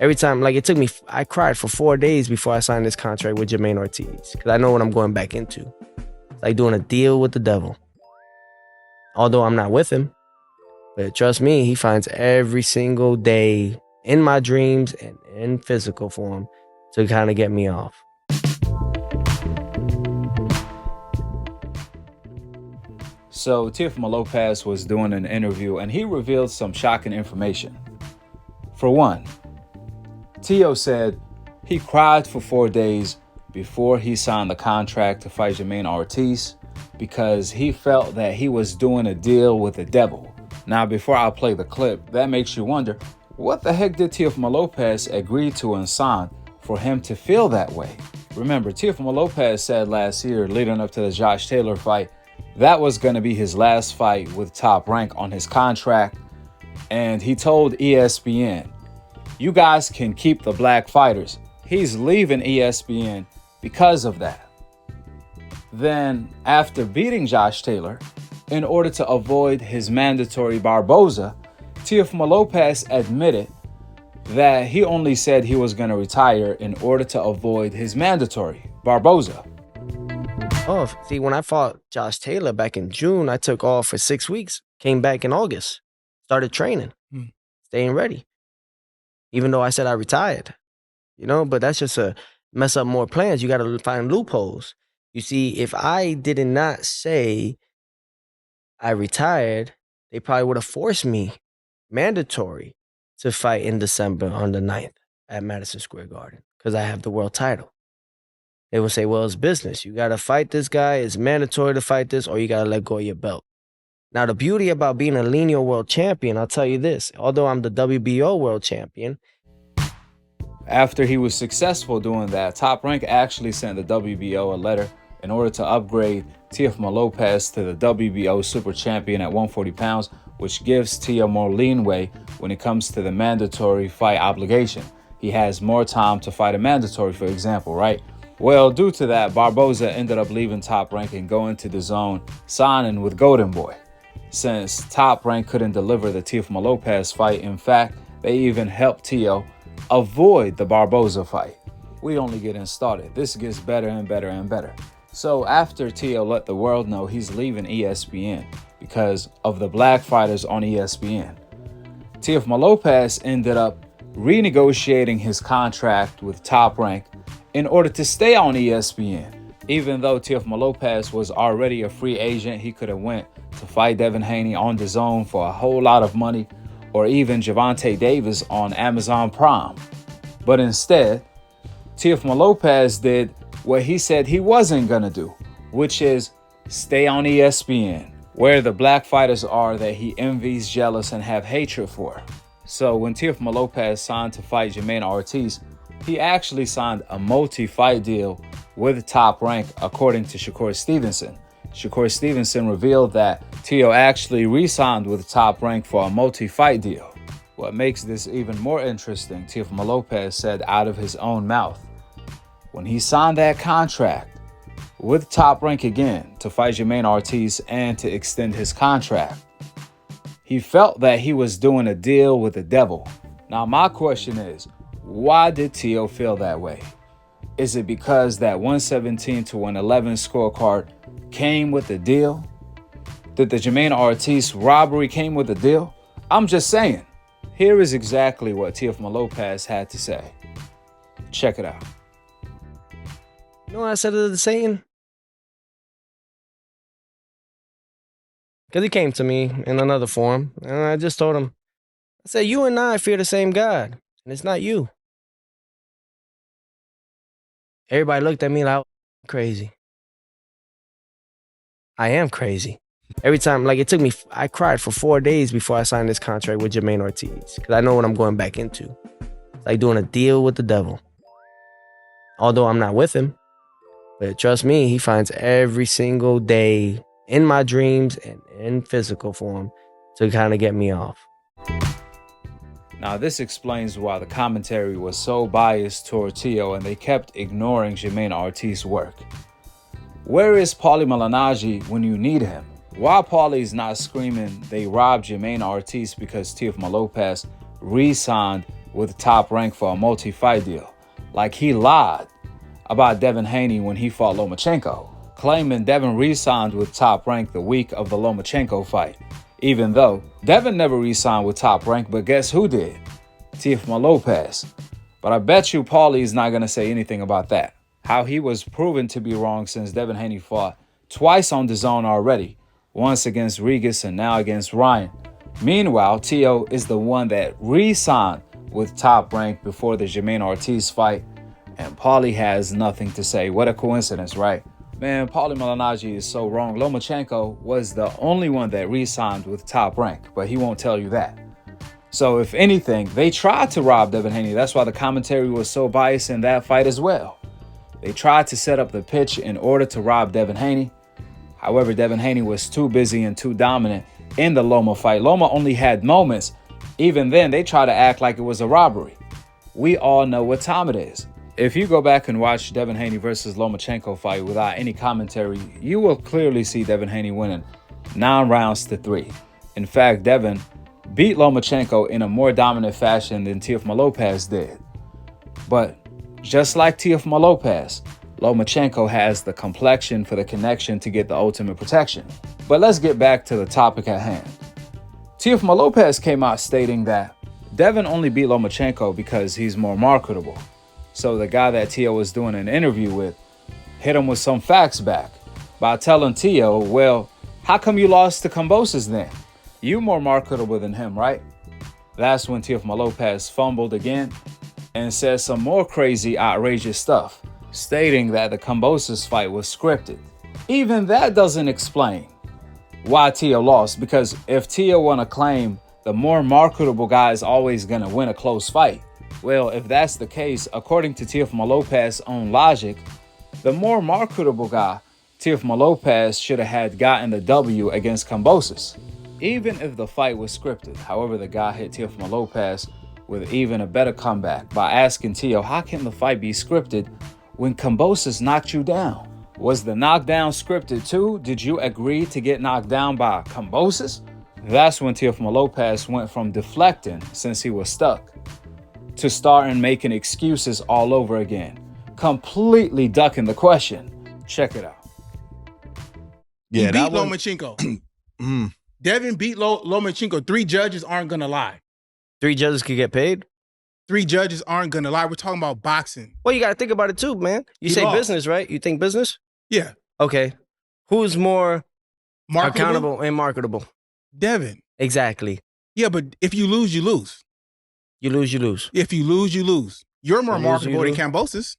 Every time, like it took me, I cried for 4 days before I signed this contract with Jamaine Ortiz because I know what I'm going back into. Like doing a deal with the devil. Although I'm not with him, but trust me, he finds every single day in my dreams and in physical form to kind of get me off. So Teofimo Lopez was doing an interview and he revealed some shocking information. For one, Teo said he cried for 4 days before he signed the contract to fight Jamaine Ortiz because he felt that he was doing a deal with the devil. Now, before I play the clip, that makes you wonder, what the heck did Teofimo Lopez agree to and sign for him to feel that way? Remember, Teofimo Lopez said last year, leading up to the Josh Taylor fight, that was going to be his last fight with Top Rank on his contract. And he told ESPN, you guys can keep the black fighters. He's leaving ESPN because of that. Then, after beating Josh Taylor, in order to avoid his mandatory Barboza, Teofimo Lopez admitted that he only said he was going to retire in order to avoid his mandatory Barboza. Oh, see, when I fought Josh Taylor back in June, I took off for 6 weeks, came back in August, started training, staying ready. Even though I said I retired, but that's just a mess up more plans. You got to find loopholes. You see, if I did not say I retired, they probably would have forced me mandatory to fight in December on the 9th at Madison Square Garden because I have the world title. They would say, well, it's business. You got to fight this guy. It's mandatory to fight this or you got to let go of your belt. Now, the beauty about being a lineal world champion, I'll tell you this, although I'm the WBO world champion. After he was successful doing that, Top Rank actually sent the WBO a letter in order to upgrade Teofimo Lopez to the WBO super champion at 140 pounds, which gives Teo more leeway when it comes to the mandatory fight obligation. He has more time to fight a mandatory, for example, right? Well, due to that, Barboza ended up leaving Top Rank and going to the zone, signing with Golden Boy. Since Top Rank couldn't deliver the Teofimo Lopez fight, in fact, they even helped Teo avoid the Barboza fight. We only getting started. This gets better and better and better. So after Teo let the world know he's leaving ESPN because of the black fighters on ESPN, Teofimo Lopez ended up renegotiating his contract with Top Rank in order to stay on ESPN. Even though Teofimo Lopez was already a free agent, he could have went to fight Devin Haney on the zone for a whole lot of money, or even Gervonta Davis on Amazon Prime. But instead, Teofimo Lopez did what he said he wasn't going to do, which is stay on ESPN, where the black fighters are that he envies, jealous, and have hatred for. So when Teofimo Lopez signed to fight Jamaine Ortiz, he actually signed a multi-fight deal with Top Rank, according to Shakur Stevenson. Shakur Stevenson revealed that Teo actually re-signed with Top Rank for a multi-fight deal. What makes this even more interesting, Teofimo Lopez said out of his own mouth, when he signed that contract with Top Rank again to fight Jamaine Ortiz and to extend his contract, he felt that he was doing a deal with the devil. Now, my question is, why did Teo feel that way? Is it because that 117 to 111 scorecard came with the deal? Did the Jamaine Ortiz robbery came with the deal? I'm just saying. Here is exactly what Teofimo Lopez had to say. Check it out. You know what I said to the Satan? Because he came to me in another forum, and I just told him, I said, you and I fear the same God, and it's not you. Everybody looked at me like I'm crazy. I am crazy. Every time, like it took me, I cried for 4 days before I signed this contract with Jamaine Ortiz, because I know what I'm going back into. It's like doing a deal with the devil. Although I'm not with him, but trust me, he finds every single day in my dreams and in physical form to kind of get me off. Now, this explains why the commentary was so biased toward Teo and they kept ignoring Jamaine Ortiz's work. Where is Paulie Malignaggi when you need him? Why Paulie's not screaming they robbed Jamaine Ortiz because Teofimo Lopez re-signed with Top Rank for a multi-fight deal. Like he lied about Devin Haney when he fought Lomachenko, claiming Devin re-signed with Top Rank the week of the Lomachenko fight. Even though Devin never re-signed with Top Rank, but guess who did? Teofimo Lopez. But I bet you Paulie's not going to say anything about that. How he was proven to be wrong since Devin Haney fought twice on DAZN already, once against Regis and now against Ryan. Meanwhile, Teo is the one that re-signed with Top Rank before the Jamaine Ortiz fight, and Paulie has nothing to say. What a coincidence, right? Man, Paulie Malignaggi is so wrong. Lomachenko was the only one that re-signed with Top Rank, but he won't tell you that. So if anything, they tried to rob Devin Haney. That's why the commentary was so biased in that fight as well. They tried to set up the pitch in order to rob Devin Haney. However, Devin Haney was too busy and too dominant in the Loma fight. Loma only had moments. Even then, they tried to act like it was a robbery. We all know what time it is. If you go back and watch Devin Haney versus Lomachenko fight without any commentary, you will clearly see Devin Haney winning 9 rounds to 3. In fact, Devin beat Lomachenko in a more dominant fashion than Teofimo Lopez did. But just like Teofimo Lopez, Lomachenko has the complexion for the connection to get the ultimate protection. But let's get back to the topic at hand. Teofimo Lopez came out stating that Devin only beat Lomachenko because he's more marketable. So the guy that Teo was doing an interview with hit him with some facts back by telling Teo, well, how come you lost to Kambosos then? You more marketable than him, right? That's when Teofimo Lopez fumbled again and said some more crazy, outrageous stuff, stating that the Kambosos fight was scripted. Even that doesn't explain why Teo lost, because if Teo want to claim the more marketable guy is always going to win a close fight, well, if that's the case, according to Teofimo Lopez's own logic, the more marketable guy, Teofimo Lopez, should have had gotten the W against Kambosos, even if the fight was scripted. However, the guy hit Teofimo Lopez with even a better comeback by asking Teo, how can the fight be scripted when Kambosos knocked you down? Was the knockdown scripted too? Did you agree to get knocked down by Kambosos? That's when Teofimo Lopez went from deflecting, since he was stuck, to starting making excuses all over again, completely ducking the question. Check it out. Yeah, he beat Lomachenko. Devin beat Lomachenko. 3 judges aren't going to lie. 3 judges could get paid? 3 judges aren't going to lie. We're talking about boxing. Well, you got to think about it too, man. You say lost. Business, right? You think business? Yeah. Okay. Who's more marketable? Accountable and marketable? Devin. Exactly. Yeah, but if you lose, you lose. You lose, you lose. If you lose, you lose. You're more marketable than Kambosos.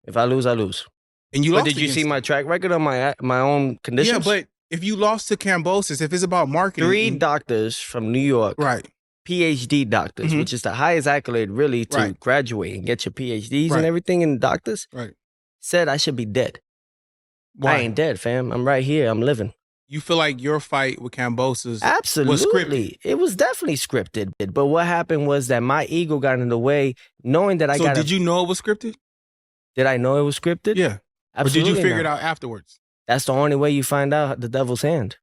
If I lose, I lose. And you but lost. Did you see my track record on my own conditions? Yeah, but if you lost to Kambosos, if it's about marketing. 3 doctors from New York. Right. PhD doctors, which is the highest accolade really to graduate and get your PhDs and everything in doctors, said I should be dead. Why? I ain't dead, fam. I'm right here. I'm living. You feel like your fight with Kambosos Absolutely. was scripted? It was definitely scripted. But what happened was that my ego got in the way, knowing that So did you know it was scripted? Did I know it was scripted? Yeah. Absolutely. Or did you figure it out afterwards? That's the only way you find out the devil's hand.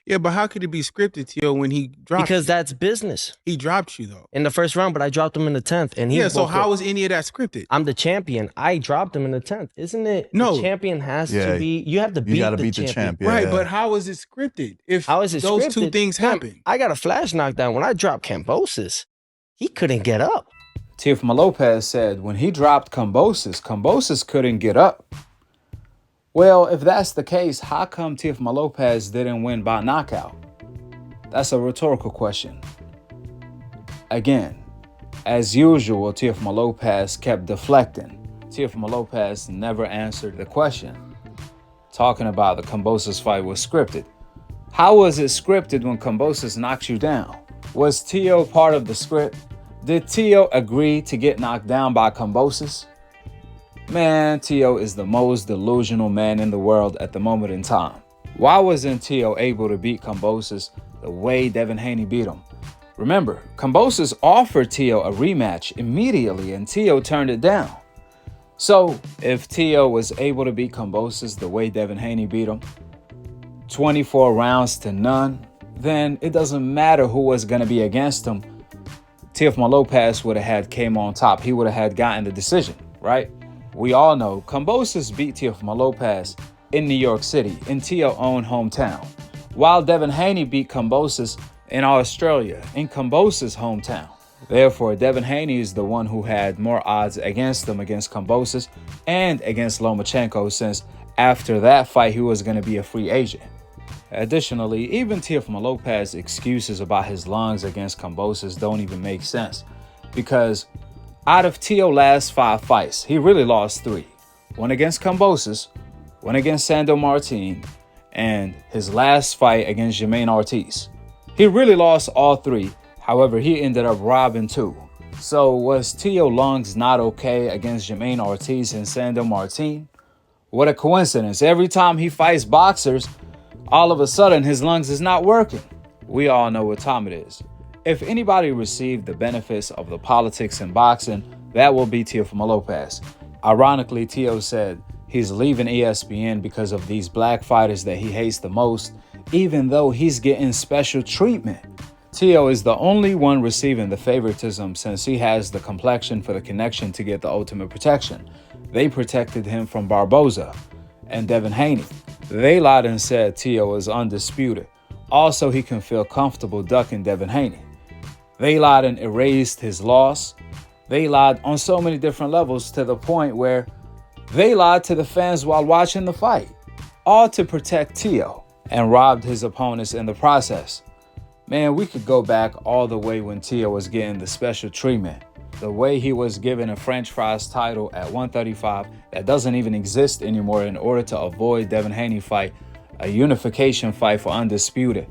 Yeah, but how could it be scripted, Teo, when he dropped Because you? that's business. He dropped you, though. In the first round, but I dropped him in the 10th. And he so how is any of that scripted? I'm the champion. I dropped him in the 10th. Isn't it? No. The champion has to be, you have to beat the champion. Right, but how is it scripted? If how is it those scripted? 2 things happen? I got a flash knockdown. When I dropped Kambosos, he couldn't get up. Teofimo Lopez said when he dropped Kambosos, Kambosos couldn't get up. Well, if that's the case, how come Teofimo Lopez didn't win by knockout? That's a rhetorical question. Again, as usual, Teofimo Lopez kept deflecting. Teofimo Lopez never answered the question, talking about the Kambosos fight was scripted. How was it scripted when Kambosos knocks you down? Was Teo part of the script? Did Teo agree to get knocked down by Kambosos? Man, Teo is the most delusional man in the world at the moment in time. Why wasn't Teo able to beat Kambosos the way Devin Haney beat him? Remember, Kambosos offered Teo a rematch immediately and Teo turned it down. So, if Teo was able to beat Kambosos the way Devin Haney beat him, 24 rounds to none, then it doesn't matter who was going to be against him. Teofimo Lopez would have had came on top. He would have had gotten the decision, right? We all know Kambosos beat Teofimo Lopez in New York City, in Teo's own hometown, while Devin Haney beat Kambosos in Australia, in Kambosos' hometown. Therefore, Devin Haney is the one who had more odds against him, against Kambosos and against Lomachenko, since after that fight, he was going to be a free agent. Additionally, even Teofimo Lopez's excuses about his lungs against Kambosos don't even make sense, because out of Teo's last 5 fights, he really lost 3. One against Kambosos, one against Sandor Martin, and his last fight against Jamaine Ortiz. He really lost all 3. However, he ended up robbing 2. So was Teo's lungs not okay against Jamaine Ortiz and Sandor Martin? What a coincidence. Every time he fights boxers, all of a sudden his lungs is not working. We all know what time it is. If anybody received the benefits of the politics in boxing, that will be Teofimo Lopez. Ironically, Teo said he's leaving ESPN because of these black fighters that he hates the most, even though he's getting special treatment. Teo is the only one receiving the favoritism since he has the complexion for the connection to get the ultimate protection. They protected him from Barboza and Devin Haney. They lied and said Teo is undisputed. Also, he can feel comfortable ducking Devin Haney. They lied and erased his loss. They lied on so many different levels, to the point where they lied to the fans while watching the fight, all to protect Teo, and robbed his opponents in the process. Man, we could go back all the way when Teo was getting the special treatment. The way he was given a French fries title at 135 that doesn't even exist anymore in order to avoid Devin Haney fight, a unification fight for undisputed.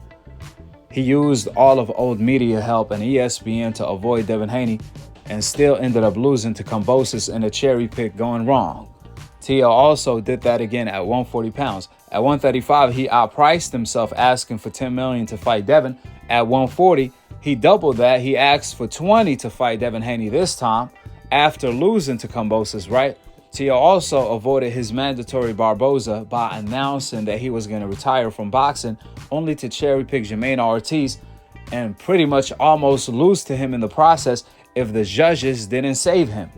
He used all of old media help and ESPN to avoid Devin Haney, and still ended up losing to Kambosos in a cherry pick going wrong. Teo also did that again at 140 pounds. At 135, he outpriced himself, asking for $10 million to fight Devin. At 140, he doubled that. He asked for 20 to fight Devin Haney this time after losing to Kambosos, right? Teo also avoided his mandatory Barboza by announcing that he was going to retire from boxing, only to cherry pick Jamaine Ortiz and pretty much almost lose to him in the process if the judges didn't save him,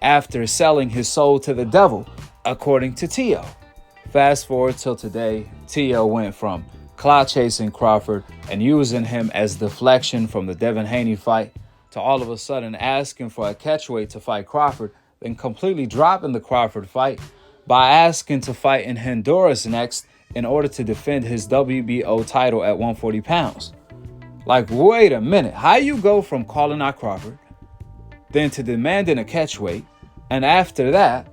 after selling his soul to the devil, according to Teo. Fast forward till today, Teo went from clout chasing Crawford and using him as deflection from the Devin Haney fight to all of a sudden asking for a catchweight to fight Crawford, then completely dropping the Crawford fight by asking to fight in Honduras next in order to defend his WBO title at 140 pounds. Like, wait a minute, how you go from calling out Crawford, then to demanding a catchweight, and after that,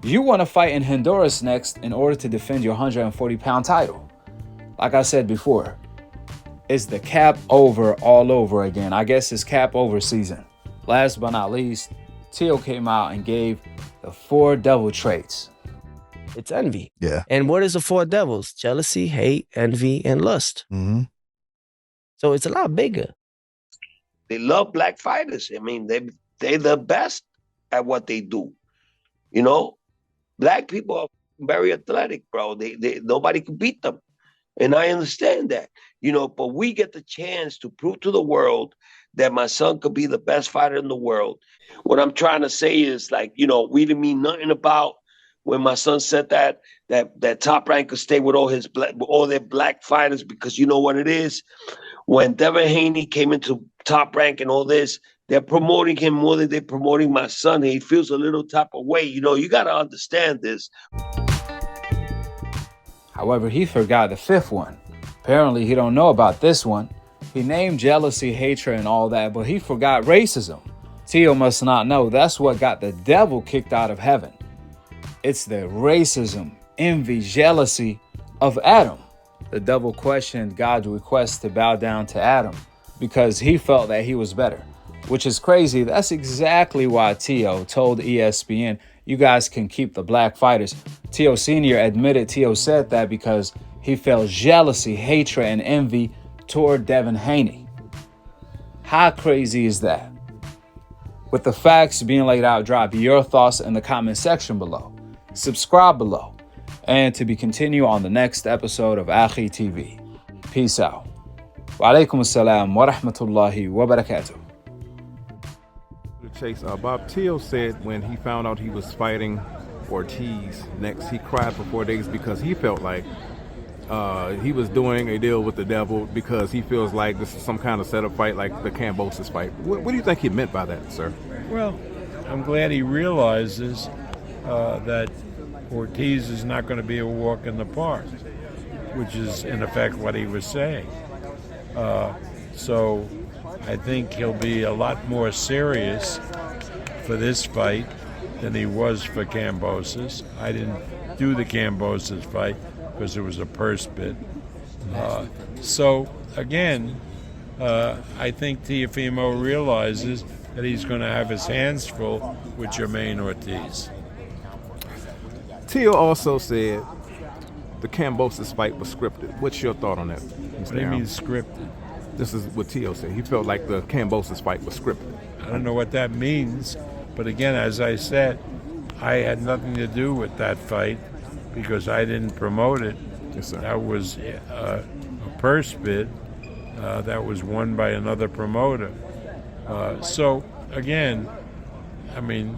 you want to fight in Honduras next in order to defend your 140-pound title? Like I said before, it's the cap over all over again. I guess it's cap over season. Last but not least, Teo came out and gave the 4 devil traits. It's envy. Yeah. And what is the 4 devils? Jealousy, hate, envy, and lust. Mm-hmm. So it's a lot bigger. They love black fighters. I mean, they're the best at what they do. You know, black people are very athletic, bro. They nobody can beat them. And I understand that, you know, but we get the chance to prove to the world that my son could be the best fighter in the world. What I'm trying to say is, like, you know, we didn't mean nothing about when my son said that Top Rank could stay with all their black fighters, because you know what it is? When Devin Haney came into Top Rank and all this, they're promoting him more than they're promoting my son. He feels a little type of way. You know, you got to understand this. However, he forgot the 5th one. Apparently, he don't know about this one. He named jealousy, hatred, and all that, but he forgot racism. Teo must not know that's what got the devil kicked out of heaven. It's the racism, envy, jealousy of Adam. The devil questioned God's request to bow down to Adam because he felt that he was better, which is crazy. That's exactly why Teo told ESPN, you guys can keep the black fighters. Teo Sr. admitted Teo said that because he felt jealousy, hatred, and envy toward Devin Haney. How crazy is that? With the facts being laid out, drop your thoughts in the comment section below. Subscribe below. And to be continued on the next episode of Akhi TV. Peace out. Wa alaikum assalam wa rahmatullahi wa barakatuh. Chase, Bob Teal said when he found out he was fighting Ortiz next, he cried for 4 days because he felt like he was doing a deal with the devil because he feels like this is some kind of setup fight like the Kambosos fight. What do you think he meant by that, sir? Well, I'm glad he realizes that Ortiz is not going to be a walk in the park, which is in effect what he was saying. So I think he'll be a lot more serious for this fight than he was for Kambosos. I didn't do the Kambosos fight because it was a purse bid. So again, I think Teofimo realizes that he's going to have his hands full with Jamaine Ortiz. Teal also said the Kambosos fight was scripted. What's your thought on that, Mr. What do you mean scripted? This is what Teal said. He felt like the Kambosos fight was scripted. I don't know what that means, but again, as I said, I had nothing to do with that fight because I didn't promote it. Yes, sir. That was a purse bid that was won by another promoter. So again, I mean,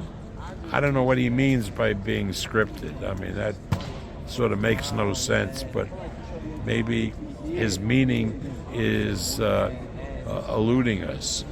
I don't know what he means by being scripted. I mean, that sort of makes no sense, but maybe his meaning is eluding us.